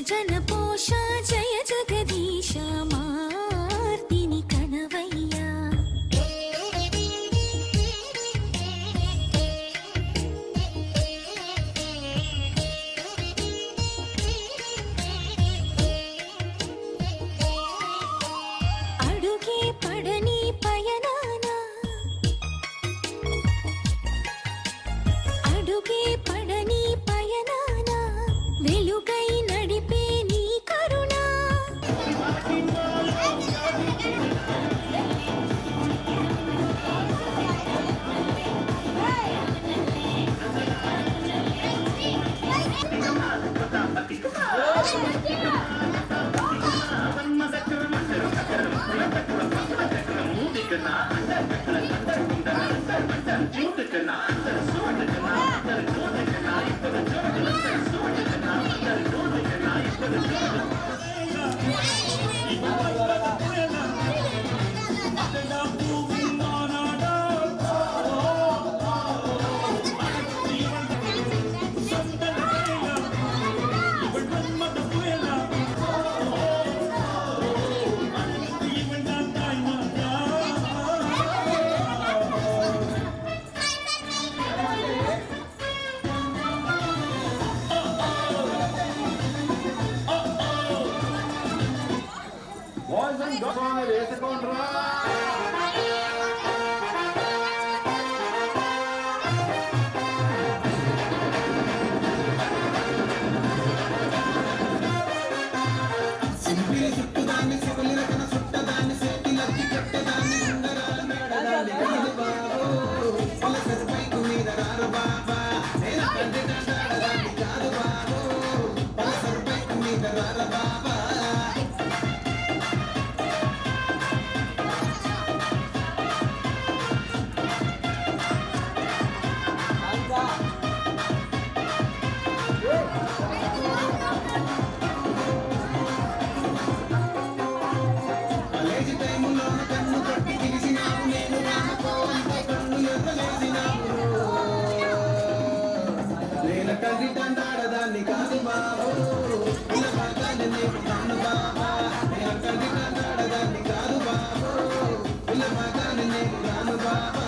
జన పోష జయ జగదీశ మార్తిని కనవయ్యా. అడుగే పడని పయనాన అడుగే పడని పయనాన వెలుగై నడిపే నీ కరుణ. దాన్ని కాదు బాబు ఇలా బాగానే నేను కాను బాబా నేను దాన్ని కాదు బాబు ఇలా బాగానే నేను కాను బాబా.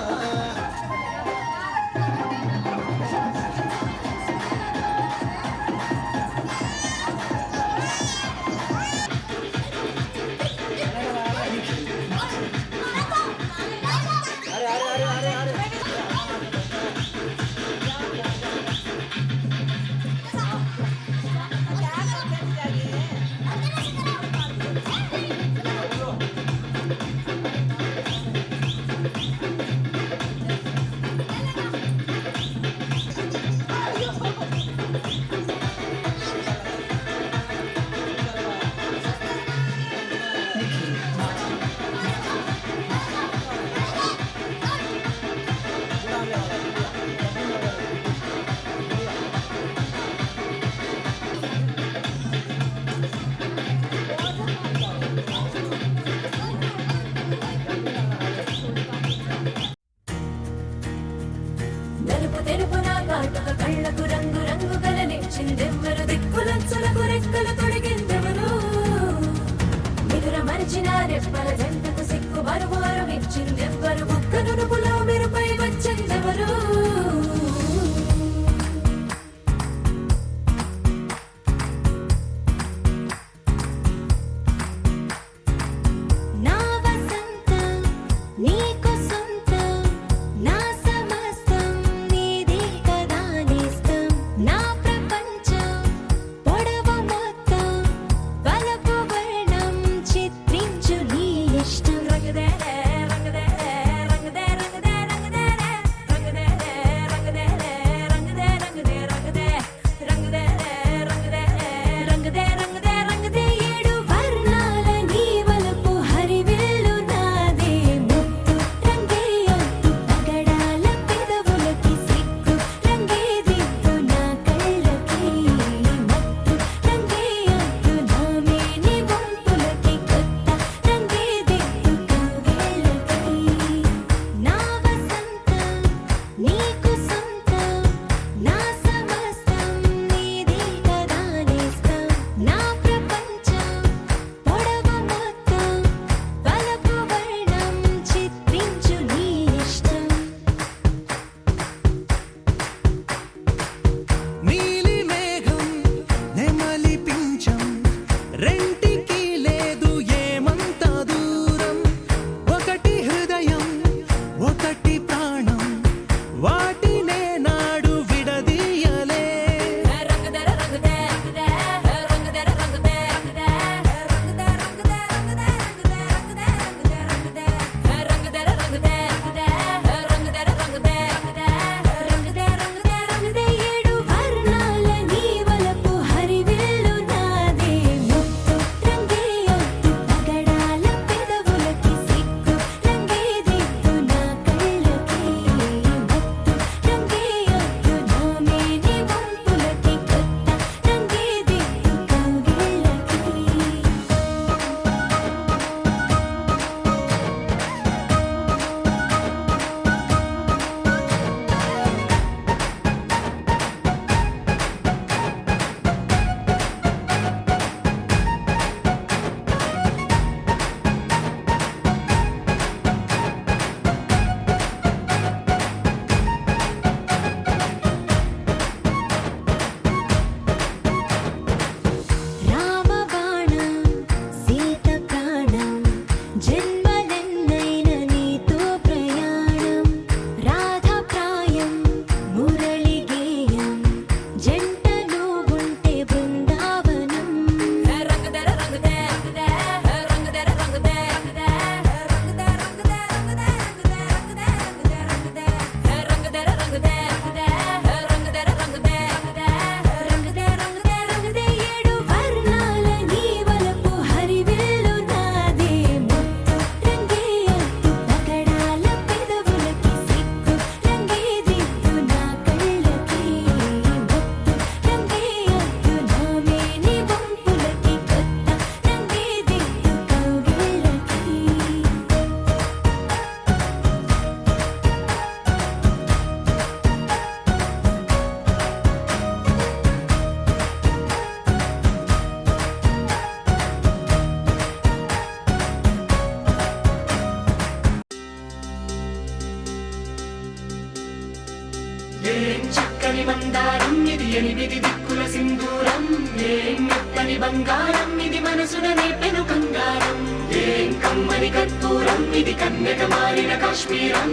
ఎనిమిది దిక్కుల సింధూరం ఏం మెత్తని బంగారం ఇది మనసున నేపెను కంగారం ఏం కమ్మని కర్పూరం ఇది కన్నెక మారిన కాశ్మీరం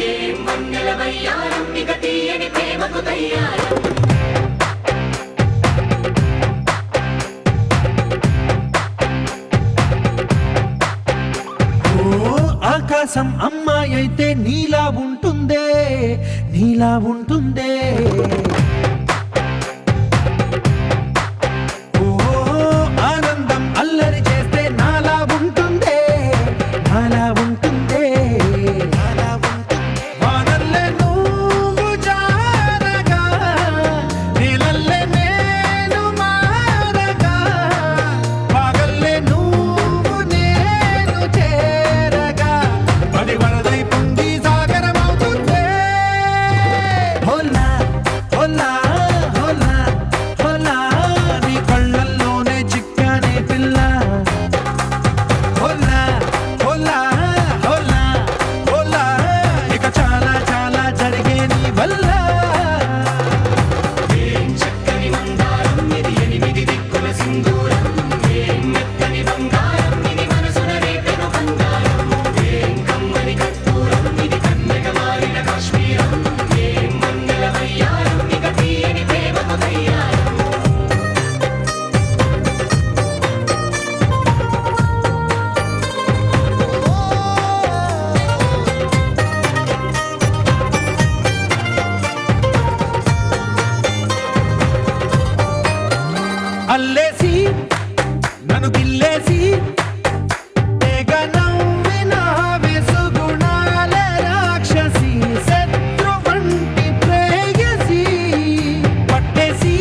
ఏం వన్నెల వయ్యారం ఇక తీయని ప్రేమకు తయ్యారం ఆకాశం అమ్మాయి అయితే నీలా ఉంటుందే నీలా ఉంటుందే ఓ ఆనందం అల్లరి చేస్తే నాలా ఉంటుందే నాలా ఉంటుందే వానల్లే నువ్వు జారగా నీలల్లే నేను మారగా పగల్లే నువ్వు నేను చేరగా పడి వరదై పొంగి సాగరమవుతుందే హోలా హోలా హోలా హోలా నీ కళ్ళల్లోనే చిక్కానే పిల్ల హోలా హోలా హోలా హోలా ఇక చాలా చాలా జరిగే నీ వల్ల ఏం చక్కని మందారం ఇది ఎనిమిది దిక్కుల సింధూరం ఏం మెత్తని బంగారం ఇది మనసున రేపెను కంగారం ఏం కమ్మని కర్పూరం ఇది కన్నెక మారిన కాశ్మీరం ఏం వన్నెల వయ్యారం ఇక తీయని ప్రేమకు తయ్యారం అల్లేసి నన్ను గిల్లేసి తెగ నవ్విన వెసుగుణాల రాక్షసి శత్రు వంటి ప్రేయసి పట్టేసి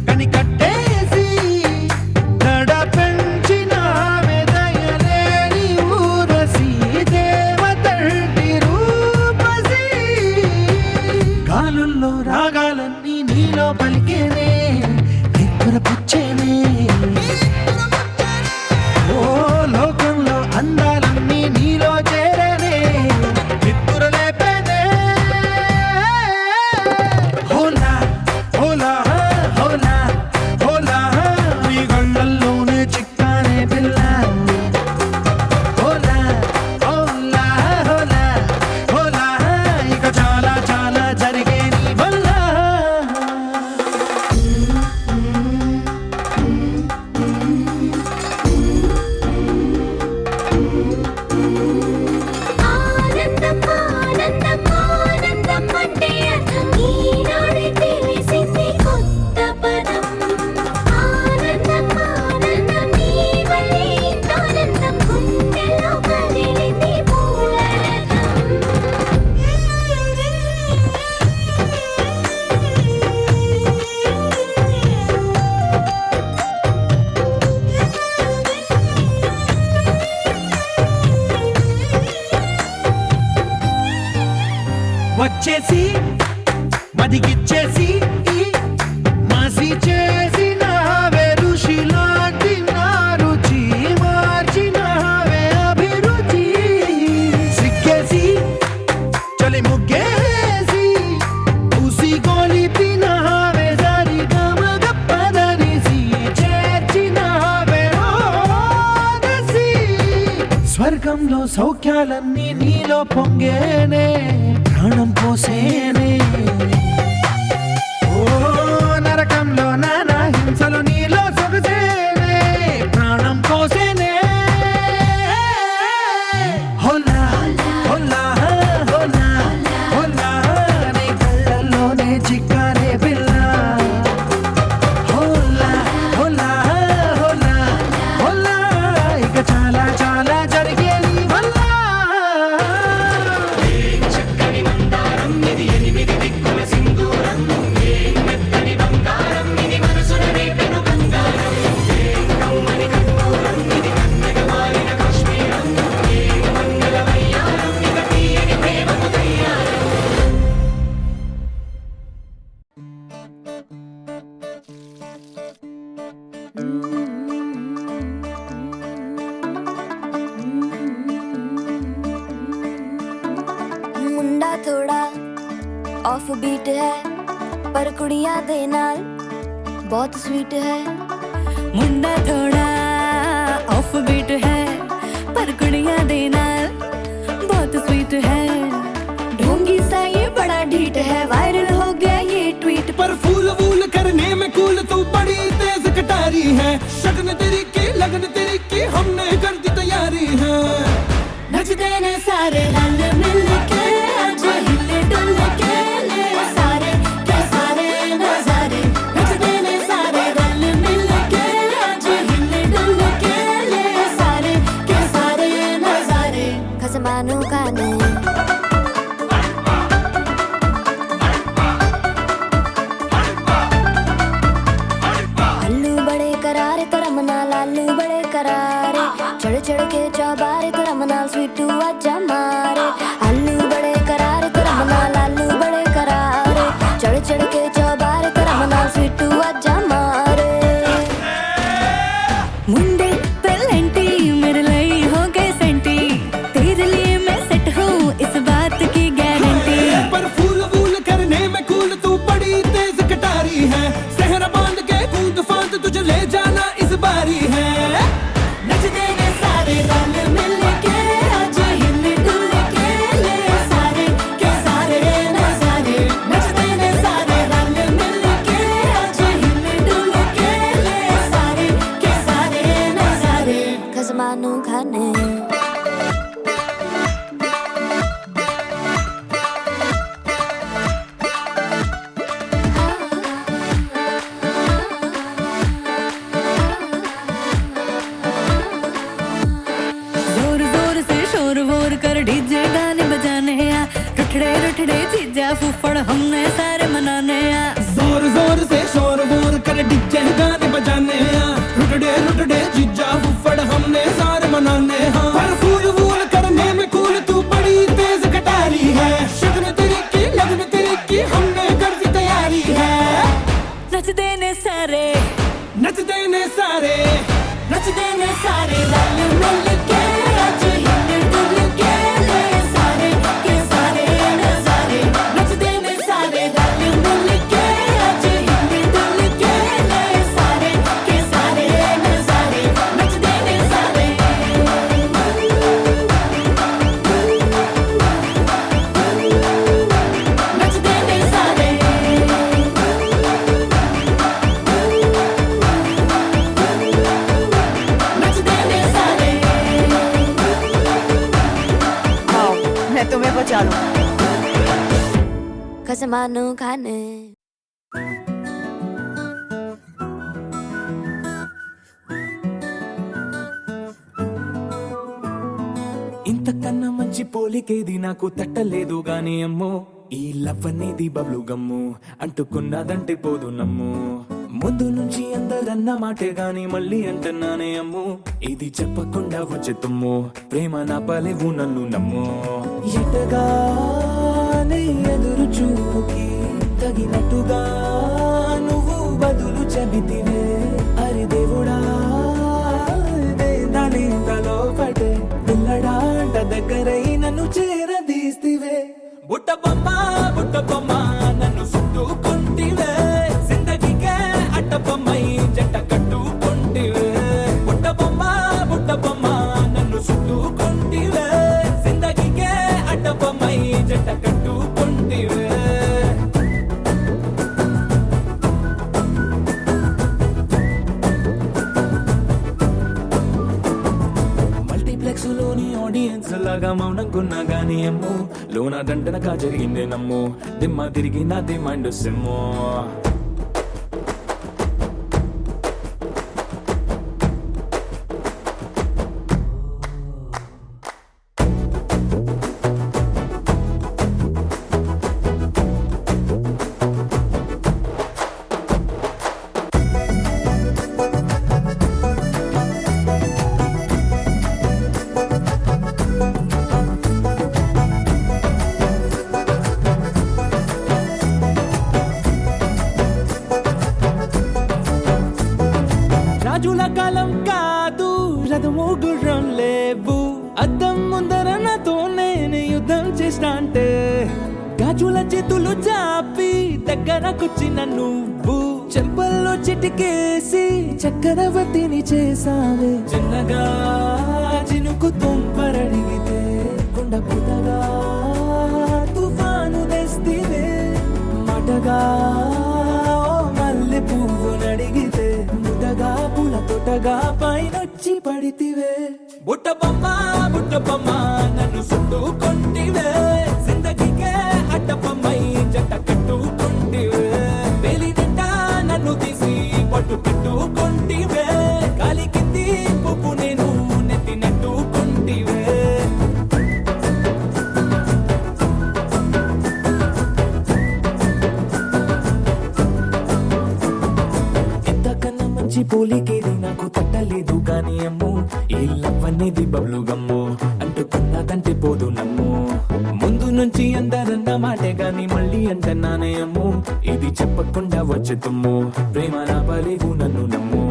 కని కట్టేసి దడ పెంచిన దయలేని ఊరసి దేవతంటి రూపసి గాలుల్లో రాగాలన్నీ నీలో పలికేనే పుచ్చేనే ఓ లోకంలో అందాలన్నీ నీలో చేరనే నిద్దుర లేపేనే హోలా హోలా హోలా హోలా నీ గళ్ళల్లోనే చిక్కానే పిల్ల హోలా హోలా హోలా హోలా ఇక చాలా చాలా జరిగే నీ వల్ల ఆనందం ఆనందం ఆనందం అంటే అర్థం ఈనాడే తెలిసింది కొత్త పదం ఆనందం ఆనందం నీ వల్లే ఇంత ఆనందం గుండెలో కదిలింది వచ్చేసి మదిగిచ్చేసి మసి చేసిన ఋషిలాంటి నా రుచి మార్చినవే అభిరుచి సిగ్గేసి చలి ముగ్గేసి ఉసి గొలిపినవే సరి గమగ పదనిసి చేర్చినవే ఓదసి స్వర్గంలో సౌఖ్యాలన్నీ నీలో పొంగేనే ప్రాణం పోసేనే ఓ నరకంలో నానా హింసలు నీలో సొగసేనే ప్రాణం పోసేనే హోలా హోలా హోలా హోలా నీ కళ్ళల్లోనే చిక్కానే పిల్ల హోలా హోలా హోలా హోలా ఇక చాలా చాలా జరిగే నీ వల్ల చక్కని మందారం ఇది ఎనిమిది దిక్కుల సింధూరం ఏం మెత్తని బంగారం ఇది మనసున రేపెను కంగారం ఏం కమ్మని కర్పూరం ఇది కన్నెక మారిన కాశ్మీరం ఏం వన్నెల వయ్యారం ఇక తీయని ప్రేమకు తయ్యారం मुंडा थोड़ा ऑफ बीट है पर कुड़ियां दे नाल बहुत स्वीट है। मुंडा थोड़ा ऑफ बीट है, पर कुड़ियां दे नाल बहुत स्वीट है। ढोंगी सा ये बड़ा ढीठ है, वायरल हो गया ये ट्वीट। पर फूल वूल करने में कूल तू बड़ी तेज कटारी है। शगन तेरी की लगन तेरी की हमने कर दी तैयारी है। नचते ने सारे रल मिल के आज हिले डुल के ले सारे के सारे नजारे। नचते ने सारे रल मिल के आज हिले डुल के ले सारे के सारे नजारे। खसमानू खाने आलू बड़े करारे तरम नाल आलू बड़े करारे। चढ़ चढ़ के चौबारे तरम नाल स्वीटू आजा मारे। आलू बड़े करारे तरम नाल आलू बड़े करारे। चढ़ चढ़ के चौबारे तरम नाल स्वीटू आजा मारे। मुंडे पेलेंटी मेरे लिए हो गए सेंटी, तेरे लिए मैं सेट हूँ इस बात की गारंटी। पर फूल वूल करने में कूल तू बड़ी तेज कटारी है। सहरा बांध के कूद फांद तुझे ले जाना इस बारी है। नचते ने सारे रल मिल के आज हिले डुल के ले सारे के सारे नजारे। नचते ने सारे रल मिल के आज हिले डुल के ले सारे के सारे नजारे। खसमानू खाने जोर जोर से शोर वोर कर डीजे गाने बजाने आ। रुठड़े रुठड़े चीजा फुफड़ हमने सारे मनाने आ। जोर जोर से शोर वोर कर डीजे गाने बजाने हैं। रुटड़े रुटड़े जीजा फुफड़ हमने सारे मनाने हैं। पर फूल वूल करने में कूल तू बड़ी तेज कटारी है। शगन तेरी की लगन तेरी की हमने कर दी तैयारी है। नचते ने सारे नचते ने सारे नचते ने सारे रल मिल के आज हिले डुल के ले सारे के सारे नजारे। नचते ने सारे रल मिल के आज हिले डुल के ले सारे के सारे नजारे। नचते ने सारे नचते ने सारे नचते ने सारे। आओ मैं तुम्हें बचा लूं। खसमानू खाने ఇంతకన్నా మంచి పోలికేది నాకు తట్టలేదు గాని అమ్మో. ఈ లవ్ అనేది బబ్లు గమ్ము, అంటుకున్నదంటే పోదు నమ్ము. ముందు నుంచి అందరన్న మాటే గాని మళ్ళీ అంటున్నానే అమ్ము. ఇది చెప్పకుండా వచ్చే తుమ్ము, ప్రేమ నా పలేవు నన్ను నమ్ము. ఎటగానే ఎదురు చూపుకి తగినట్టుగా నువ్వు బదులు చెబితివే. అరి దేవుడా దాని తలో పడే పిల్లడాంట దగ్గరై నన్ను చేరదీస్తివే. బుట్ట బొమ్మ నన్ను చుట్టుకుంటివే. జిందగీకే అట్ట బొమ్మై జంట కట్టుకుంటివే. బుట్ట బొమ్మ నన్ను చుట్టుకుంటివే. జిందగీకే అట్ట బొమ్మై జంట కట్టుకుంటివే. మల్టీప్లెక్స్ లోని ఆడియన్స్ లాగా మౌనంకున్నా గానీ అమ్ము. లోన దండనగా జరిగిందే నమ్ము, దిమ్మ తిరిగి నాది మైండ్ సిమ్ము. రాజుల కాలం కాదు, రథము గుర్రం లేవు. అద్దం ముందర నాతో నేను యుద్ధం చేస్తా అంటే గాజుల చేతులు చాపి దగ్గరకొచ్చిన నువ్వు చెంపల్లో చిటికేసి చక్రవర్తిని చేసావే చిన్నగా చినుకు తుంపరడిగితే కొండ పుటగా తుఫాను తెస్తివే మటగా మల్లె పువ్వు నడిగితే ముటగా పుల తొటగా పైనొచ్చి పడితివే బుట్ట బొమ్మ నన్ను చుట్టుకొంటివే జిందగీకే అడ్డపమ్మై జంట కట్టుకొంటివే వేలి నిండా నన్ను తీసి పట్టు పెట్టుకొంటివే గాలి కింది పువ్వు నేను నెత్తినట్టుకొంటివే ఎంతకన్నా మంచి పోలికేది నాకు తట్టలేదు గాని అమ్మో ఈ లవ్ అనేది బబ్లు గమ్ము అంటుకున్నదంటే పోదు నమ్ము ముందు నుంచి అందరన్న మాటే గాని మళ్ళీ అంటన్నానే అమ్ము ఇది చెప్పకుండా వచ్చే తుమ్ము ప్రేమ నా పలేవు నన్ను నమ్ము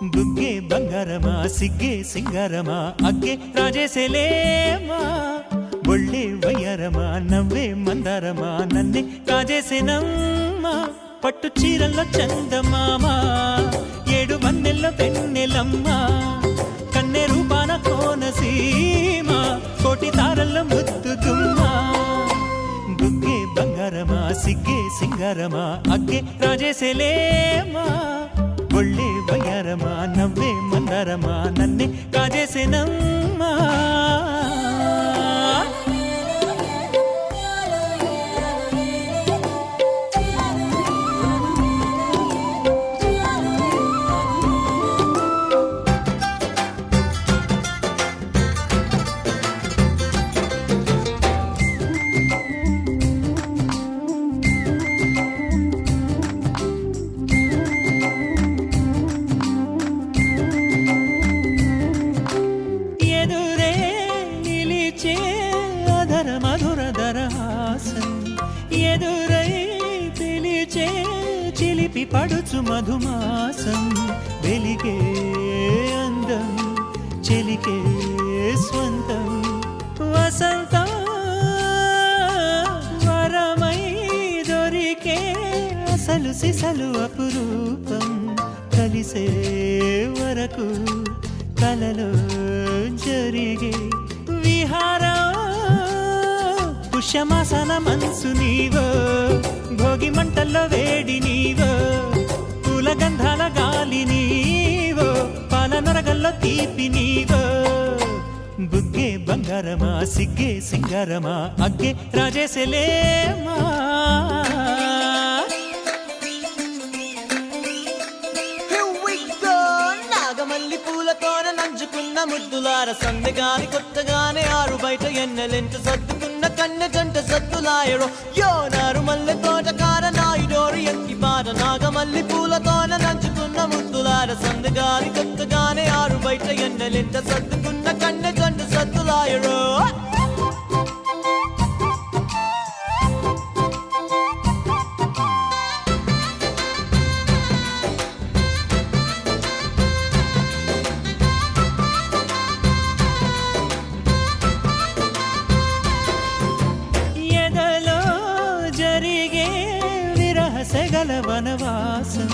బుగ్గే బంగారమా సిగ్గే సింగారమా అగ్గే రాజేసేలేమా ఒళ్ళే వయ్యారమా నవ్వే మందారమా నన్నే కాజేసేనమ్మా పట్టు చీరల్లో చందమామా ఏడు వన్నెల్లో పెన్నెలమ్మా కన్నె రూపాన కోనసీమ కోటి తారల్లో ముద్దుగుమ్మా బుగ్గే బంగారమా సిగ్గే సింగారమా అగ్గే రాజేసేలేమా ఒళ్ళే వయ్యారమా నవ్వే మందారమా నన్నే కాజేసేనమ్మా ఎదురే నిలిచే అధర మధుర దరహాసం ఎదురై పిలిచే చిలిపి పడుచు మధుమాసం వెలిగే అందం చెలికే స్వంతం వసంతం వరమై దొరికే అసలు సిసలు అపురూపం కలిసే వరకు కలలో జరిగే విహారం పుష్యమాసన మనసు నీవో భోగి మంటల్లో వేడి నీవో పూల గంధాల గాలి నీవో పాల నరగల్లో తీపి నీవో బుగ్గే బంగారమా సిగ్గే సింగారమా అగ్గే రాజేసేలేమా నాగమల్లి పూలతోన నంచుకున్న ముద్దులార సందెగాని కొత్తగానే ఆరు బయట ఎన్నెలెంట సర్దుకున్న కన్నె జంట సద్దులాయరో యో నారు మల్లె తోటకార నాయుడోరు ఎక్కి పాట నాగమల్లి పూలతోన నంచుకున్న ముద్దులార సందెగాని కొత్తగానే ఆరు బయట ఎన్నెలెంట సర్దుకున్న కన్నె జంట సద్దులాయరో సెగల వనవాసం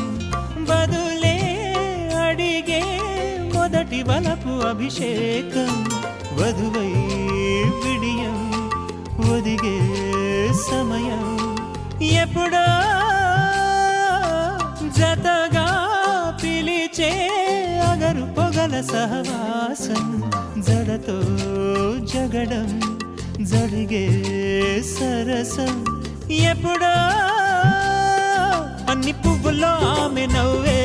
బదులే అడిగే మొదటి వలపు అభిషేకం వధువై విడియం ఒదిగే సమయం ఎప్పుడో జతగా పిలిచే అగరు పొగల సహవాసం జడతో జగడం జరిగే సరసం ఎప్పుడో అన్ని పువ్వుల్లో ఆమె నవ్వే,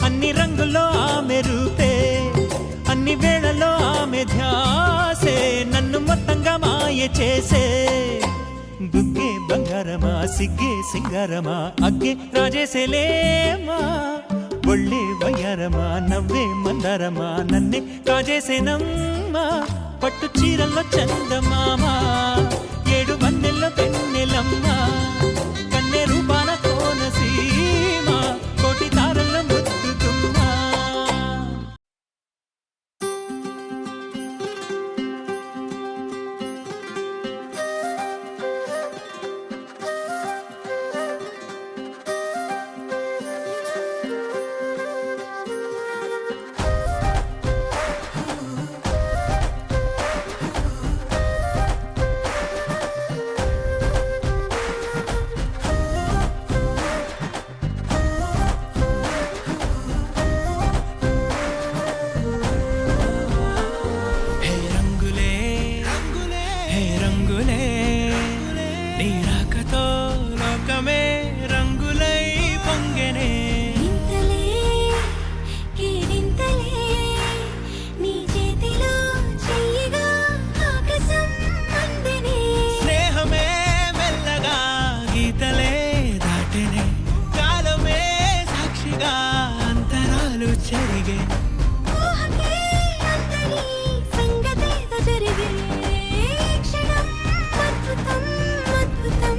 అన్ని రంగుల్లో ఆమె రూపే, అన్ని వేళలో ఆమె ధ్యాసే నన్ను మొత్తంగా మాయ చేసే. బుగ్గే బంగారమా సిగ్గే సింగారమా అగ్గే రాజేసేలేమా, ఒళ్ళే వయ్యారమా నవ్వే మందారమా నన్నే కాజేసేనమ్మా. పట్టు చీరల్లో చందమామా, ఏడు వన్నెల్లో వెన్నెలమ్మా, కన్నె రూపాన కోనసీమ, కోటి తారల్లో ముద్దుతుమ్మా. హే రంగులే రంగులే, హే రంగులే, నీ రాకతో లోకమే రంగులై పొంగెనే. ఇంతలే కేరింతలే నీ చేతిలో చెయ్యగా ఆకాశం అందనే. స్నేహమే మెల్లగా గీతలే దాటెనే, కాలమే సాక్షిగా అంతరాలు చెరిగే. ఊహకే అందని సంగతేదో జరిగే క్షణం అద్భుతం అద్భుతం.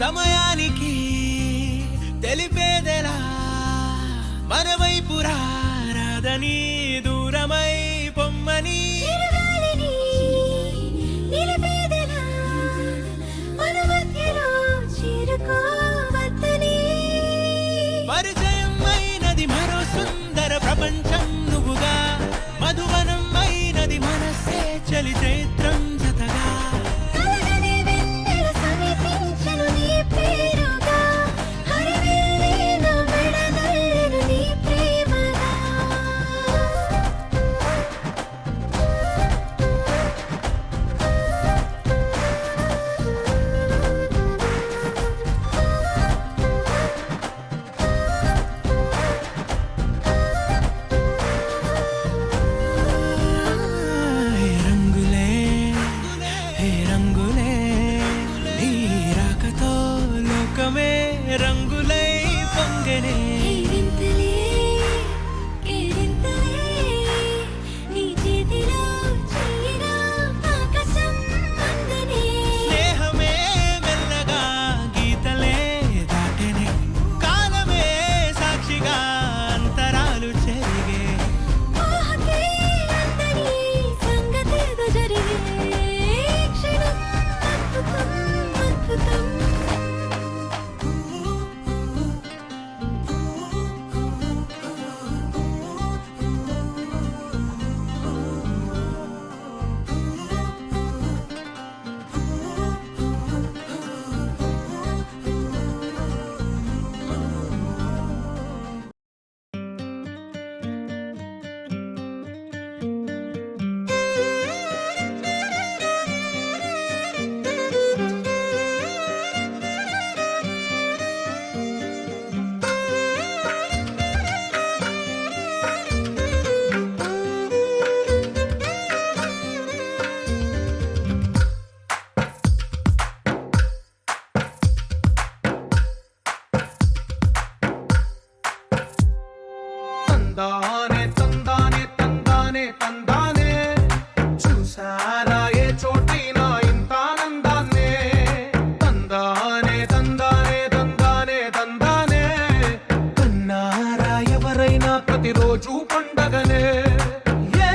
సమయానికి తెలిపేదెలా, మన వైపు రాదని దూరమై పొమ్మని. చిరుగాలిని నిలిపేదెలా, మన మధ్యలో చేరుకోవద్దని. పరిచయం అయినది మరో సుందర ప్రపంచం నువ్వుగా, మధువనం అయినది మనసే చలి చైత్రం జతగా. కలగని వెన్నెల సమీపించెను నీ పేరుగా, హరివేలే నా మెడదల్లెను నీ ప్రేమగా. హే రంగులే, హే రంగులే, నీ రాకతో లోకమే రంగులై పొంగెనే. కేరింతలే కేరింతలే నీ చేతిలో చెయ్యగా ఆకాశం అందనే. స్నేహమే మెల్లగా గీతలే దాటెనే, కాలమే సాక్షిగా అంతరాలు చెరిగే. ఊహకే అందని సంగతేదో జరిగే క్షణం అద్భుతం అద్భుతం. ప్రతిరోజు పండగనే ఏ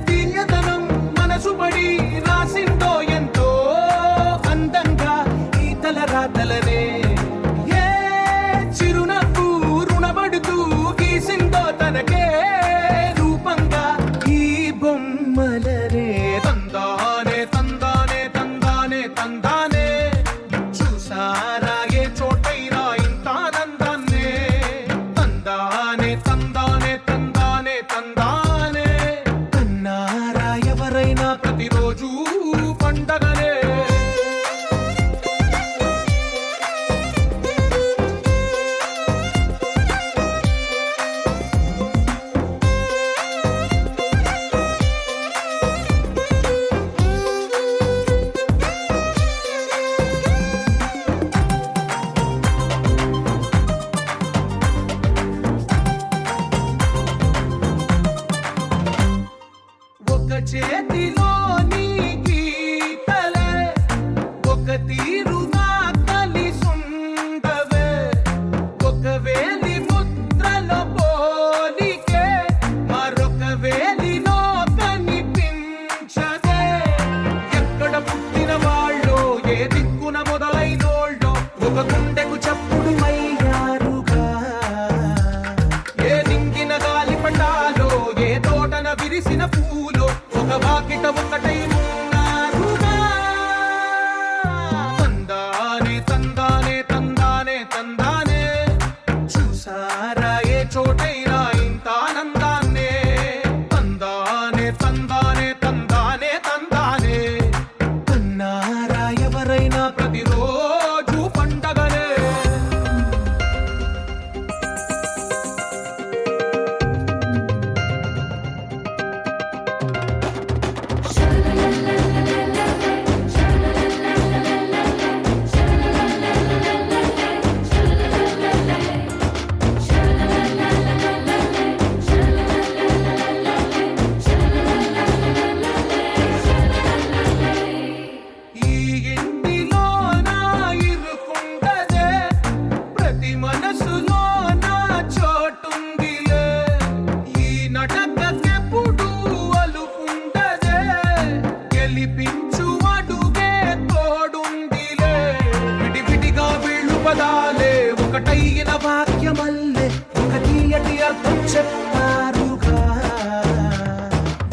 తీయదనం మనసు పడి రాసిందో ఎంతో అందంగా ఈ తల రాతలనే ఏ చిరునవ్వు రుణపడుతూ గీసిందో తనకే రూపంగా ఈ బొమ్మలనే తందానే తందానే తందానే తందానే చూసారా ఏ చోటైనా ఇంత ఆనందాన్నే తందానే తందానే తందానే తందానే కన్నారా ఎవరైనా ప్రతిరోజు పండగనే ఒక చేతిలో నీ గీతలే ఒక తీరుగా కలిసుండవే ఒక వేలి ముద్రలో పోలికే మరొక వేలిలో కనిపించదే ఎక్కడ పుట్టిన వాళ్ళో ఏ దిక్కున మొదలైనోళ్ళో ఒక గుండెకు చప్పుడు అయ్యారుగా ఏ నింగిన గాలి పటాలో ఏ తోటన విరిసిన పూలో ఒక వాకిట ఒకటై ఉన్నారుగా తందానే తందానే తందానే తందానే చూసారా ఏ చోటైనా ఇంత ఆనందాన్నే తందానే తందానే తందానే తందానే కన్నారా ఎవరైనా ప్రతిరోజు పండగనే ఈ ఇంటిలో నా ఇరుకుండదే ప్రతి మనసులో నా చోటుందిలే ఈ నటకెప్పుడు అలుపుండదే గెలిపించు అడుగే తోడుందిలే విడివిడిగా వీళ్ళు పదాలే ఒకటైన వాక్యమల్లే ఒక తీయటి అర్థం చెప్పారుగా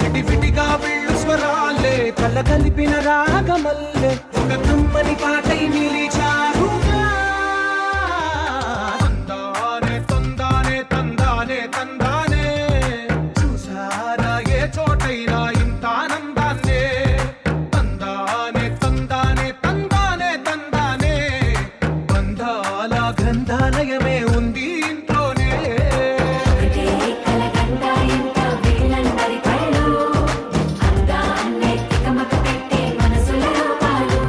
విడివిడిగా వీళ్ళు స్వరాలే కల కలిపిన రాగమల్లే ఒక కమ్మని పాటై నిలిచారుగా తందానే తందానే తందానే తందానే చూసారా ఏ చోటైనా ఇంత ఆనందాన్నే తందానే తందానే తందానే తందానే బంధాల గ్రంథాలయమే ఉంది ఇంట్లోనే ఒకటే కలగంట ఇంత వీళ్ళందరి కళ్ళు అందాన్నే తికమక పెట్టే మనసుల రూపాలు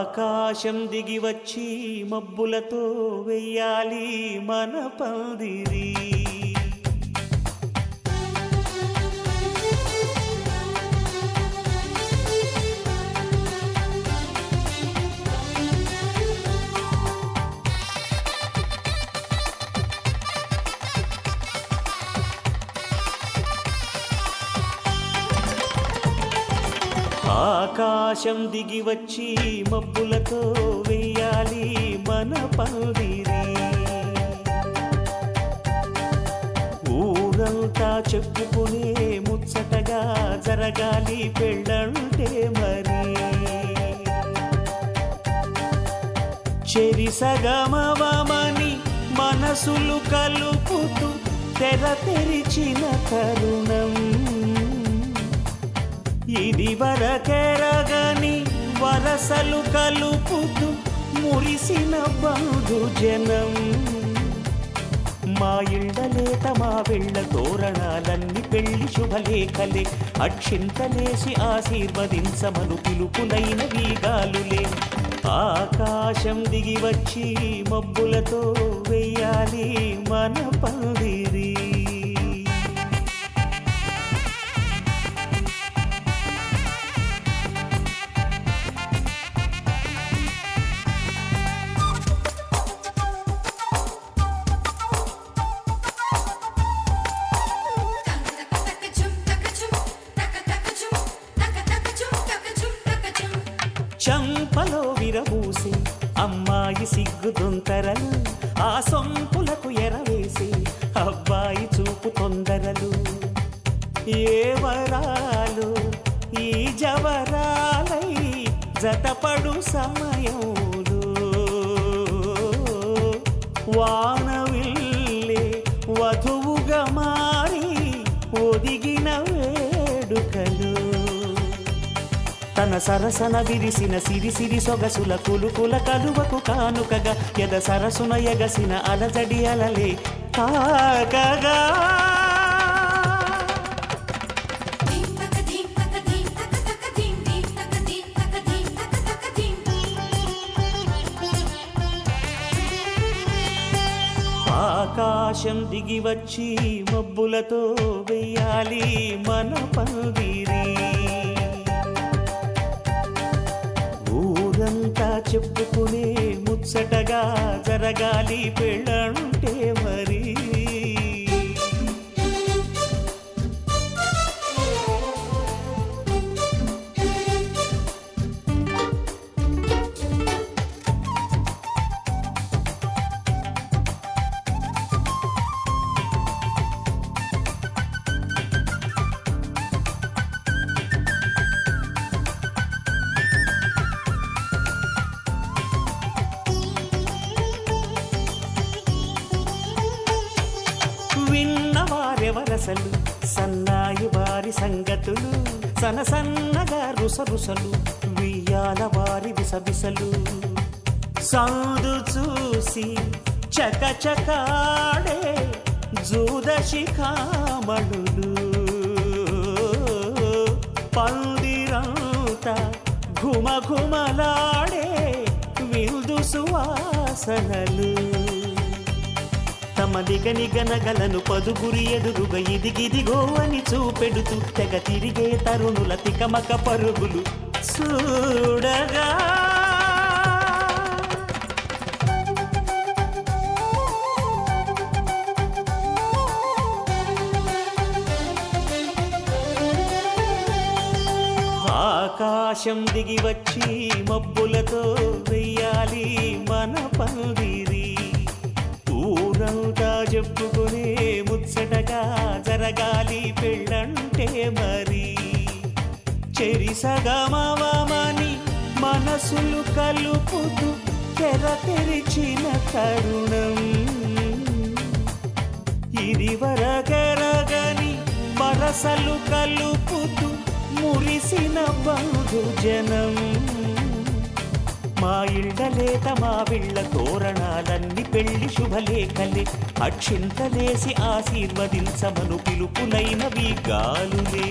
ఆకాశం దిగి వచ్చి మబ్బులతో వెయ్యాలి మన పందిరి. ఆకాశం దిగి వచ్చి మబ్బులతో వెయ్యాలి మన పందిరి. ఊరంతా చెప్పుకునే ముచ్చటగా జరగాలి పెళ్ళంటే మరి. చెరిసగమవమని మనసులు కలుపుతూ తెర తెరిచిన తరుణం. ఇది వరకెరగని వరసలు కలుపుతూ మురిసిన బంధుజనం. మా ఇళ్ళలేత మా వెళ్ళ తోరణాలన్నీ పెళ్లి శుభలేఖలే. అక్షింతలేసి ఆశీర్వదించమను పిలుపులైన వీగాలులే. ఆకాశం దిగి వచ్చి మబ్బులతో వెయ్యాలి మన పందిరి. చంపలో విరబూసి అమ్మాయి సిగ్గుదొంతరలు. ఆ సొంపులకు ఎరవేసి అబ్బాయి చూపు తొందరలు. ఏ వరాలు ఈ జవరాలై జతపడు సమయంలో. వానవిల్లే వధువుగా మారి ఒదిగిన వేడుకలు. తన సరసన విరిసిన సిరిసిరి సొగసుల కులుకుల కలువకు కానుకగా ఎద సరసున ఎగసిన అలజడి అలలే తాకగా. ఆకాశం దిగి వచ్చి మబ్బులతో వెయ్యాలి మన పందిరి. ఊరంతా చెప్పుకునే ముచ్చటగా జరగాలి పెళ్ళంటే మరి. విన్నవారెవరసలు సన్నాయి వారి సంగతులు. సనసన్నగా రుసరుసలు వియ్యాల వారి విసవిసలు. సందు చూసి చకచకాడే జూదశిఖామణులు. పందిరంతా ఘుమఘుమలాడే విందు సువాసనలు. తమ నిగనిగనగలను పదుగురి ఎదురుగా ఇదిగిదిగో అని చూపెడుతూ తెగ తిరిగే తరుణుల తికమక పరుగులు చూడగా. ఆకాశం దిగి వచ్చి మబ్బులతో వెయ్యాలి మన పందిరి. ఊరంతా చెప్పుకునే ముచ్చటగా జరగాలి పెళ్ళంటే మరి. చెరిసగమవమని మనసులు కలుపుతూ తెర తెరిచిన తరుణం. ఇది వరకెరగని వరసలు కలుపుతూ మురిసిన బంధుజనం. మా ఇళ్ళలేత మా వీళ్ళ తోరణాలన్నీ పెళ్లి శుభలేఖలే. అక్షింతలేసి ఆశీర్వదించమను పిలుపులైనవి గాలులే.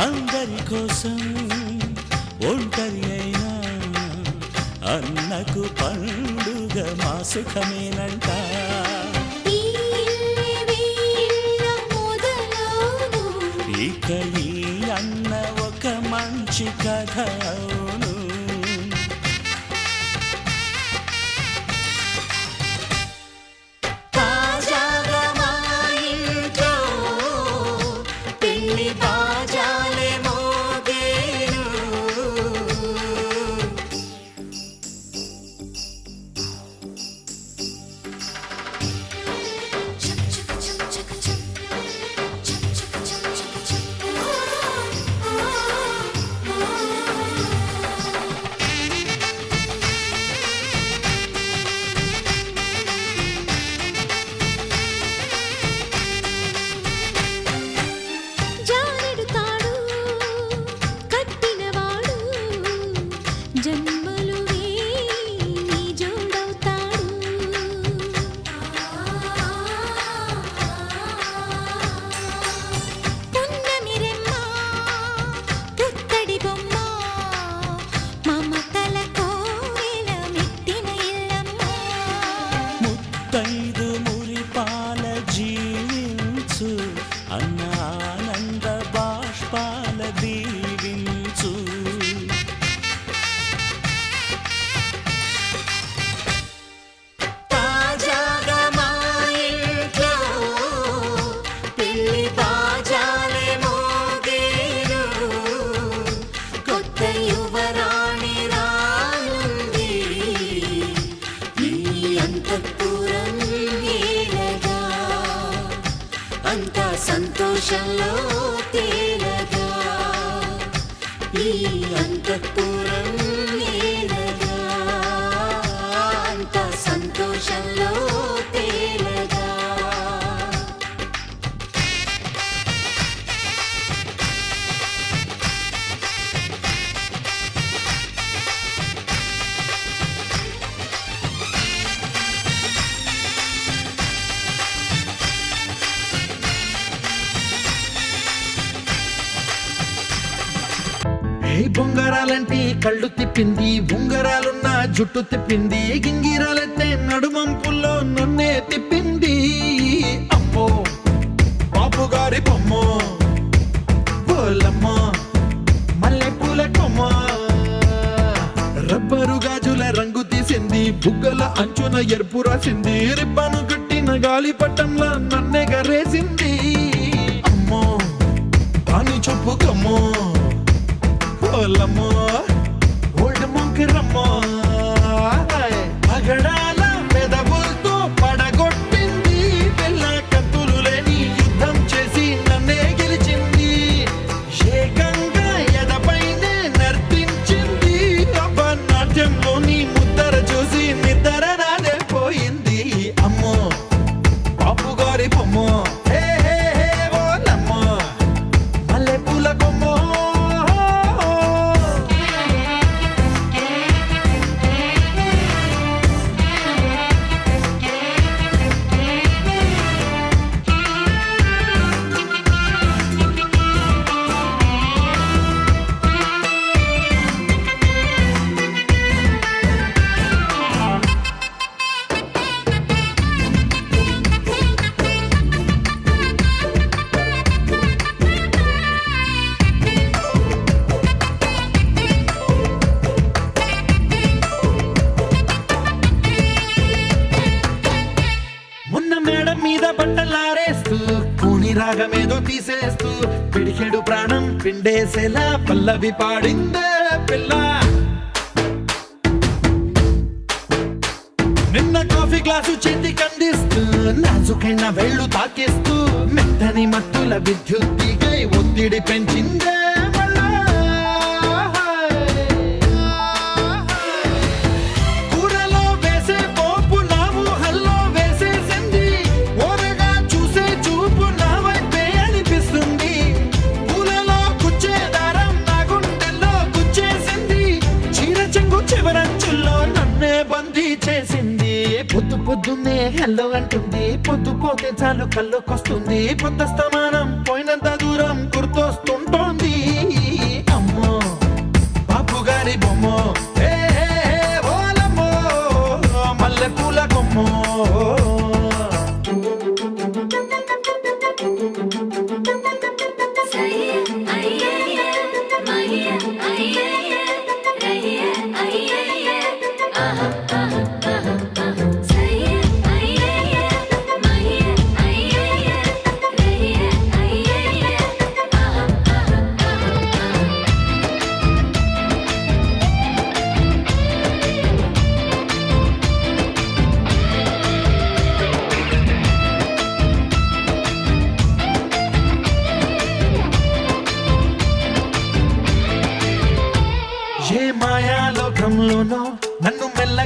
అందరి కోసం ఒంటరి అయినా అన్నకు పండుగ మా సుఖమేనంట. ఇక ఈ అన్న ఒక మంచి కథ అవును. తాజాగా మా ఇంట్లో పెళ్లి బాజాలే మోగేను. జానెడు తాడు కట్టినవాడు జన్మలు నీ జోడవుతాడు. పున్నమి రెమ్మ పుత్తడి బొమ్మ మమతల కోవెల మెట్టిన ఇల్లమ్మ. ముత్తైదు మురిపాల జీవించు అన్న ఆనంద బాష్పాల దీవించు. తాజాగా మా ఇంట్లో పెళ్లి బాజాలే మోగేను. కొత్త యువరాణి రానుంది ఈ అంతఃపురం ఏలగా. అంతా సంతోషంలో తేలగా ఈ అంతఃపురం ఏలగా. అంతా సంతోషంలో తేలగా. ఏ బొంగరాలంటే కళ్ళు తిప్పింది, ఉంగరాలున్న జుట్టు తిప్పింది, గింగిరాలైతే నడుమంపుల్లో నన్నే తిప్పింది. అమ్మో బాబు గారి బొమ్మ పోలమ్మ మల్లె పూల కొమ్మ, రబ్బరు గాజుల రంగు తీసింది, బుగ్గల అంచున ఎరుపు రాసింది, రిబ్బను కట్టిన గాలి పట్టంలా నన్నే గరేసింది. అమ్మో దాని చెప్పు కమ్మో పోలమ్మో ఓల్డ్ మొంకిరమ్మో పగడాల పెదవులతో పడగొట్టింది, పిల్ల కత్తులు లేని యుద్ధం చేసి నన్నే గెలిచింది, ఏకంగా ఎదపైనే నర్తించింది. నాట్యంలోని ముద్దర చూసి నిద్ర నాదే పోయింది. అమ్మో బాపు గారి బొమ్మో హే హే హే ఓలమ్మో మల్లె పూల కొమ్మో. మొన్న మేడం మీద బట్టలారేస్తూ కూని రాగమేదో తీసేస్తూ పిడికెడు ప్రాణం పిండేసేలా పల్లవి పాడిందే పిల్ల. నిన్న కాఫీ గ్లాసు చేతి కందిస్తూ నాజుకైన వేళ్ళు తాకేస్తూ మెత్తని మత్తుల విద్యుత్తిగై ఒత్తిడి పెంచిందే మళ్ళా. కూరలో వేసే పోపు నా ఊహల్లో వేసేసింది, ఓరగా చూసే చూపు నా వైపే అనిపిస్తుంది, పూలలో గుచ్చే దారం నా గుండెల్లో గుచ్చేసింది, చీర చెంగు చివరంచుల్లో నన్నే బందీ చేసింది. పొద్దు పొద్దున్నే హెల్లో అంటుంది, పొద్దు పోతే చాలు కళ్ళొకొస్తుంది, పొద్దు స్తమానం పోయినంత దూరం గుర్తొస్తుంటోంది.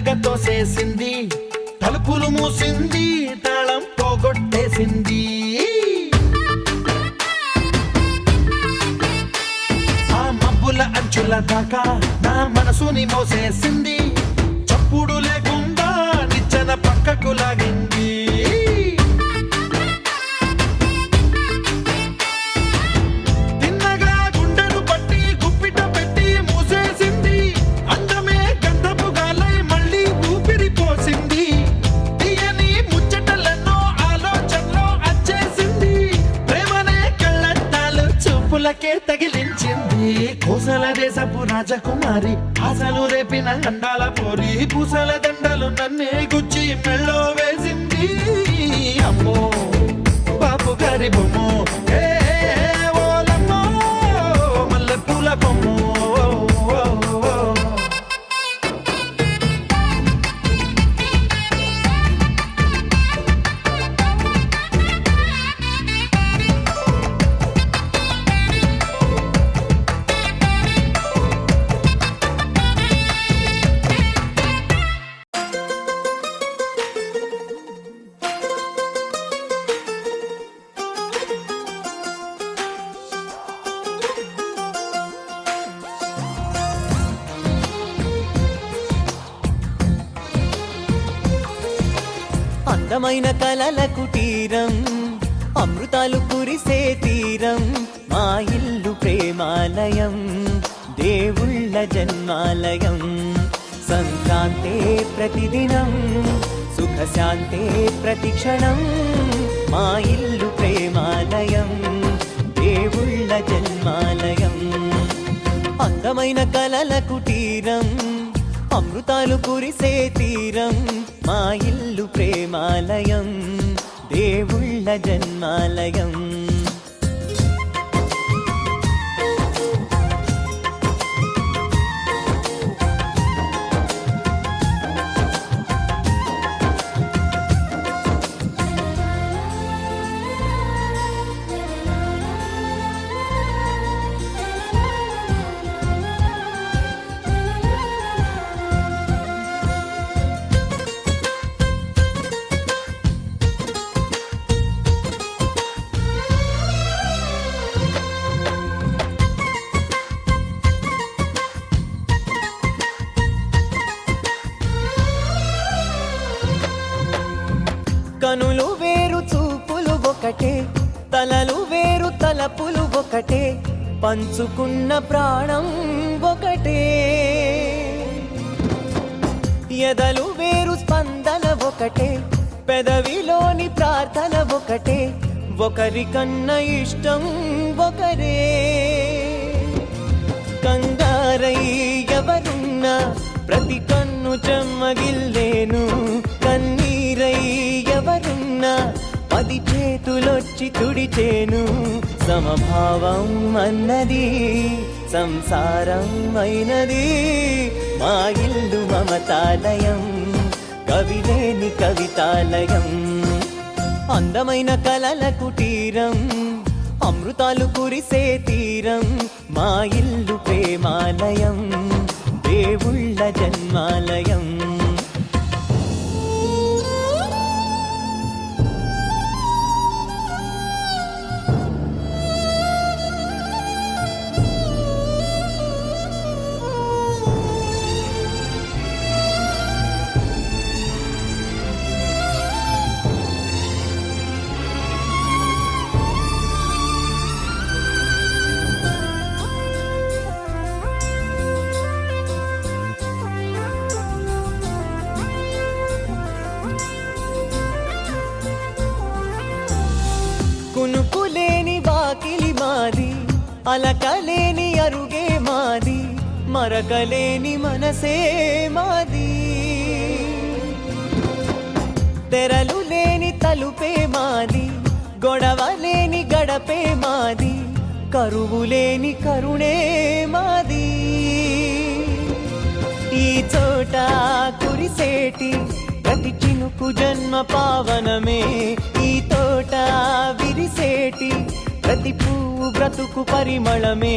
మెల్లగా తోసేసింది, తలుపులు మూసింది, తాళం పోగొట్టేసింది. ఆ మబ్బుల అంచుల దాకా నా మనసుని మోసేసింది, చప్పుడు లేకుండా నిచ్చెన పక్కకు లాగింది. తిన్నగా గుండెను పట్టి గుప్పిట పెట్టి మూసేసింది, అందమే గంధపు గాలై మళ్ళీ ఊపిరి పోసింది. తీయని ముచ్చటలెన్నో ఆలోచనలో అచ్చేసింది, ప్రేమనే కళ్ళద్దాలు చూపులకే తగిలించింది. కోసల దేశపు రాజకుమారి, ఆశలు రేపిన అండాల పోరి, పూసల దండలు నన్నే గుచ్చి మెళ్ళో వేసింది. అమ్మో బాపు గారి బొమ్మో, ఏ ఓలమ్మో మల్లె పూల బొమ్మో. అందమైన కలల కుటీరం, అమృతాలు కురిసే తీరం, మా ఇల్లు ప్రేమాలయం, దేవుళ్ళ జన్మాలయం. సంక్రాంతే ప్రతిదినం, సుఖశాంతే ప్రతిక్షణం, మా ఇల్లు ప్రేమాలయం, దేవుళ్ళ జన్మాలయం. అందమైన కలల కుటీరం, అమృతాలు కురిసే తీరం, మా ఇల్లు ప్రేమాలయం, దేవుళ్ళ జన్మాలయం. కనులు వేరు చూపులు ఒకటే, తలలు వేరు తలపులు ఒకటే, పంచుకున్న ప్రాణం ఒకటే. ఎదలు వేరు స్పందన ఒకటే, పెదవిలోని ప్రార్థన ఒకటే, ఒకరికన్నా ఇష్టం ఒకరే. కంగారై ఎవరున్నా ప్రతి కన్ను చెమ్మగిల్లేను, కన్నీరై ఎవరున్నా 10 చేతులొచ్చి తుడిచేను. సమభావం అన్నది సంసారం అయినది, మా ఇల్లు మమతాలయం, కవిలేని కవితాలయం. అందమైన కలల కుటీరం, అమృతాలు కురిసే తీరం, మా ఇల్లు ప్రేమాలయం, దేవుళ్ళ జన్మాలయం. కునుకులేని వాకిలి మాది, అలకలేని అరుగే మాది, మరకలేని మనసే మాది. తెరలు లేని తలుపే మాది, గొడవ లేని గడపే మాది, కరువు లేని కరుణే మాది. ఈ చోట కురిసేటి ప్రతి చినుకు జన్మ పావనమే, ఈ తోట విరిసేటి ప్రతి పువ్వు బ్రతుకు పరిమళమే.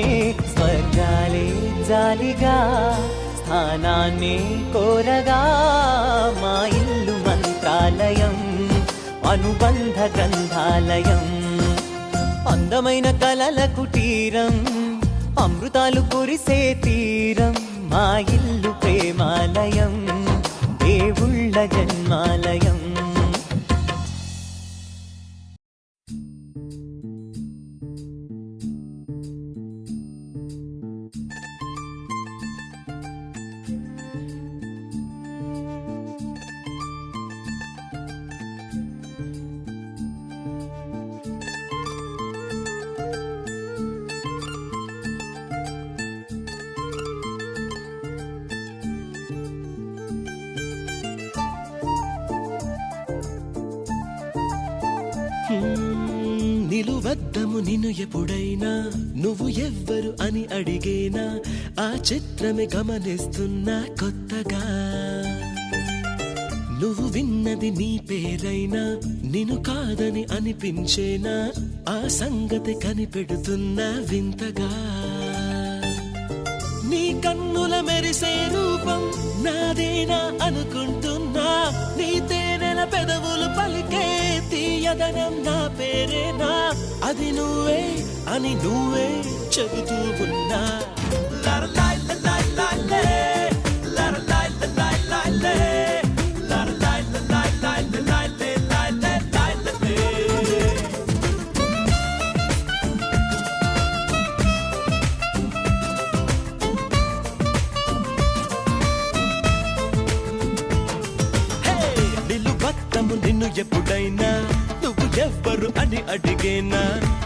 స్వర్గాలే జాలిగా సమాధానాన్ని కోరగా మా ఇల్లు మంత్రాలయం అనుబంధ గ్రంథాలయం అందమైన కలల కుటీరం అమృతాలు కురిసే తీరం మా ఇల్లు ప్రేమాలయం దేవుళ్ళ జన్మాలయం నిలువద్దము నిన్ను ఎప్పుడైనా నువ్వు ఎవ్వరు అని అడిగేనా ఆ చిత్రమే గమనిస్తున్నా కొత్తగా నువ్వు విన్నది నీ పేరైనా నిన్ను కాదని అనిపించేనా ఆ సంగతి కనిపెడుతున్నా వింతగా నీ కన్నుల మెరిసే రూపం నాదేనా అనుకుంటున్నా నీ తేనెల పెదవులు పలికే తీయదనం నా పేరేనా అది నువ్వే అని నువ్వే చెబుతూ ఉన్నా లరలాయ్ లలాయ్ లాలే, లరలాయ్ లలాయ్ లాలే, లరలాయ్ లలాయ్ లాలే, లాలే, లాలే, లాలే. నిలువత్తము నిన్ను ఎప్పుడైనా నువ్వు ఎవ్వరు అని అడిగేనా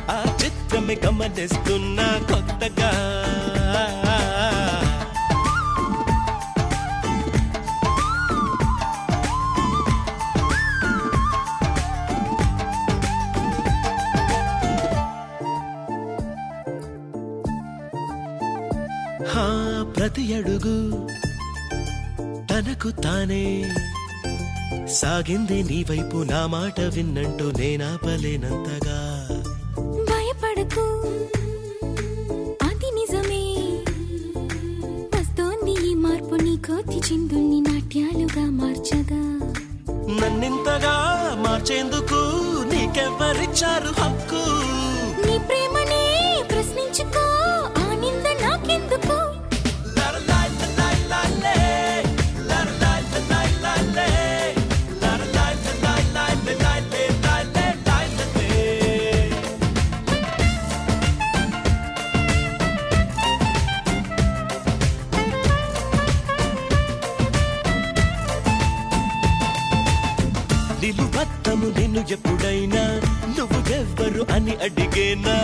ఆ చిత్రమే గమనిస్తున్నా కొత్తగా ప్రతి అడుగు తనకు తానే సాగింది నీ వైపు నా మాట విన్నంటూ నేనాపలేనంతగా భయపడకు అది నిజమే వస్తోంది ఈ మార్పు నీ కోతి చిందుల్ని నాట్యాలుగా మార్చగా నన్నింతగా మార్చేందుకు నీకెవ్వరిచ్చారు హక్కు నీ ప్రేమనే ప్రశ్నించుకో ఆ నింద నాకెందుకు లరలాయ్ లలాయ్ లాలే, లరలాయ్ లలాయ్ లాలే, లరలాయ్ లలాయ్ లాలే, లాలే, లాలే, లాలే. నిలువత్తము నిన్ను ఎప్పుడైనా నువ్వు ఎవ్వరు అని అడిగేనా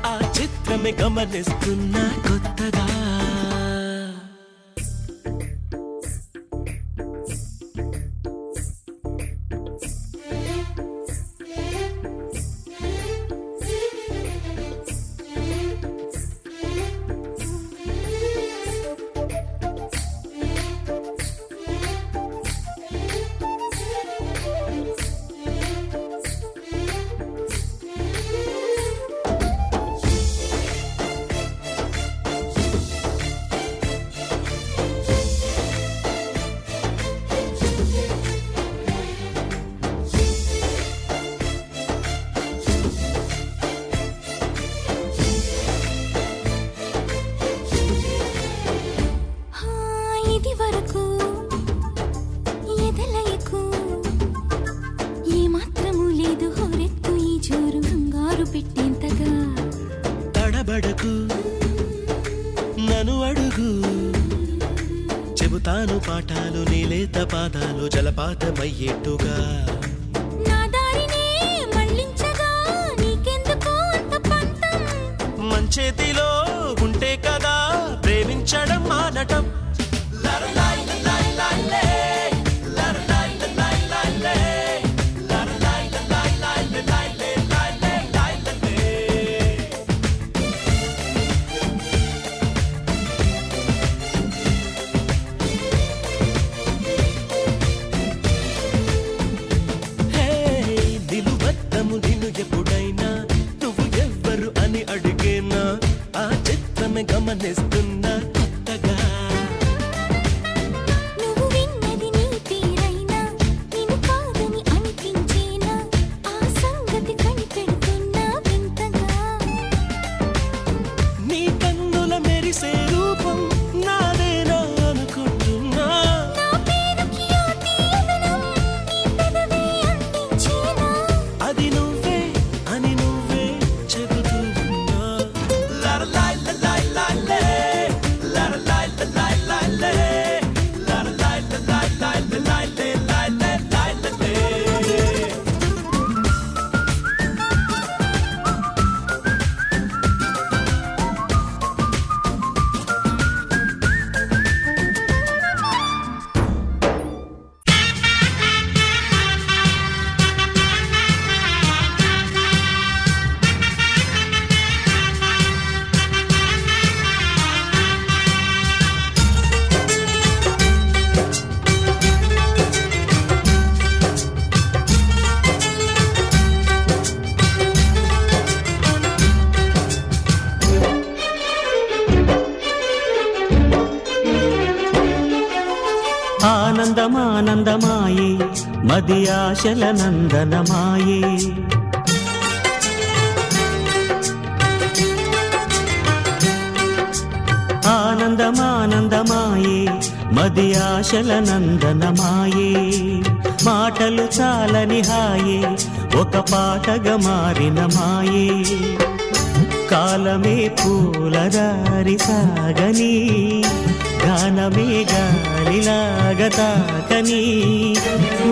ఆ చిత్రమే గమనిస్తున్నా కొత్తగా ఇది వరకు ఎదలయకు ఏ మాత్రము లేదు హోరెత్తు ఈ జోరు బంగారు పెట్టేంతగా తడబడకు నన్ను అడుగు చెబుతాను పాఠాలు నీలేత పాదాలు జలపాతమయ్యేట్టుగా నా దారినే మళ్ళించగా నీకెందుకు అంత పంతం మంచేతిలో ఉంటే కదా ప్రేమించడం మానటం లరలాయ్ లలాయ్ లాలే, లరలాయ్ లలాయ్ లాలే, లరలాయ్ లలాయ్ లాలే, లాలే, లాలే, లాలే. హే, నిలువద్దము నిన్ను ఎప్పుడైనా నువ్వు ఎవ్వరు అని అడిగేనా ఆ చిత్రమే గమనిస్తున్నా కొత్తగా మది ఆశల నందనమాయే. ఆనందమానందమాయే మది ఆశల నందనమాయే. మాటలు చాలని హాయే ఒక పాటగా మారిన మాయే. కాలమే పూలదారి సాగని గానమే గాలిలాగ తాకని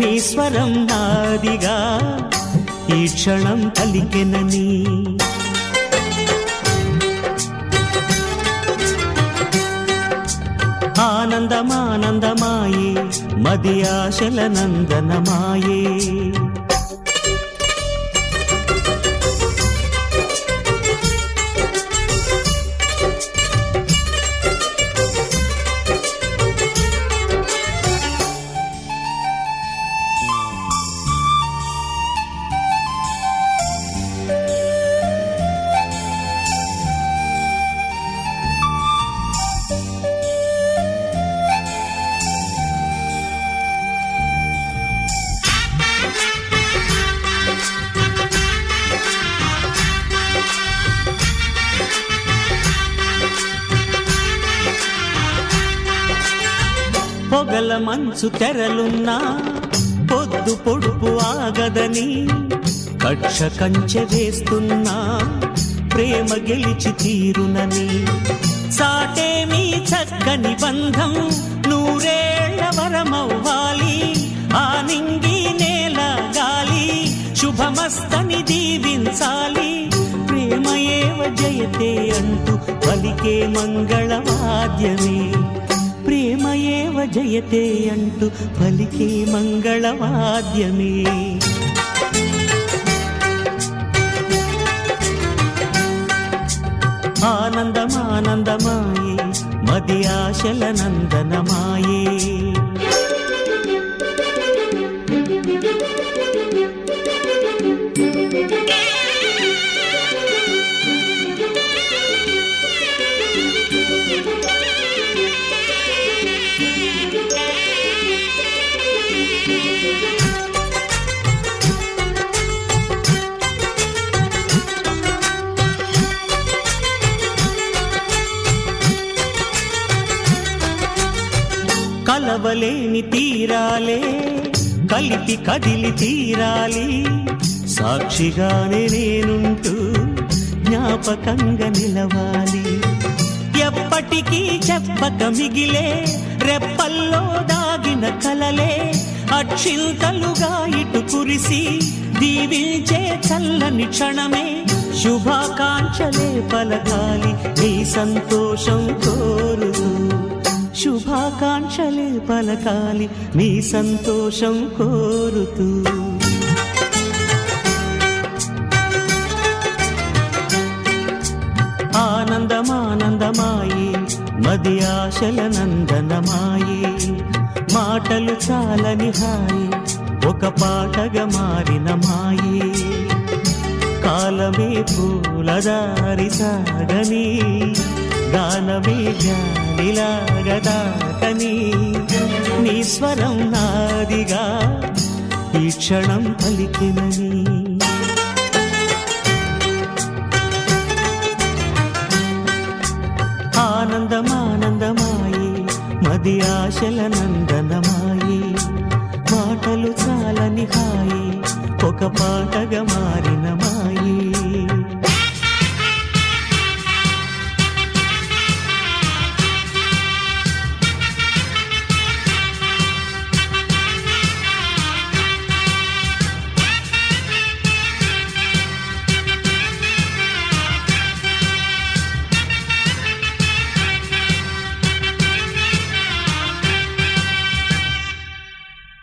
నీ స్వరం నాదిగా ఈ క్షణం పలికెనని. ఆనందమానందమాయే మది ఆశల నందనమాయే. పొగల మంచు తెరలున్నా పొద్దు పొడుపు ఆగదని కక్ష కంచె వేస్తున్నా ప్రేమ గెలిచి తీరునని. సాటేమీ చక్కని బంధం నూరేళ్ల వరమవ్వాలి. ఆ నింగి నేల గాలి శుభమస్తని దీవించాలి. ప్రేమయేవ జయతే అంటూ పలికే మంగళవాద్యమే. ప్రేమయేవ జయతే అంటూ పలికే మంగళవాద్యమే. ఆనందమానందమాయే మది ఆశల నందనమాయే. కలవలేని తీరాలే కలిపి కదిలి తీరాలి. సాక్షిగానే నేనుంటూ జ్ఞాపకంగా నిలవాలి. ఎప్పటికీ చెప్పక మిగిలే రెప్పల్లో దాగిన కలలే అక్షింతలుగా ఇటు కురిసి దీవించే చల్లని క్షణమే. శుభాకాంక్షలే పలకాలి నీ సంతోషం కోరుతూ. శుభాకాంక్షలే పలకాలి నీ సంతోషం కోరుతూ. ఆనందమానందమాయే మది ఆశల నందనమాయే. మాటలు చాలని హాయే ఒక పాటగా మారిన మాయే. కాలమే పూలదారి సాగని గానమే గాలిలాగ తాకని నీ స్వరం నాదిగా ఈ క్షణం పలికినని. ఆనందమానందమాయే మది ఆశల నందనమాయే. మాటలు చాలని హాయే ఒక పాటగా మారిన మాయే.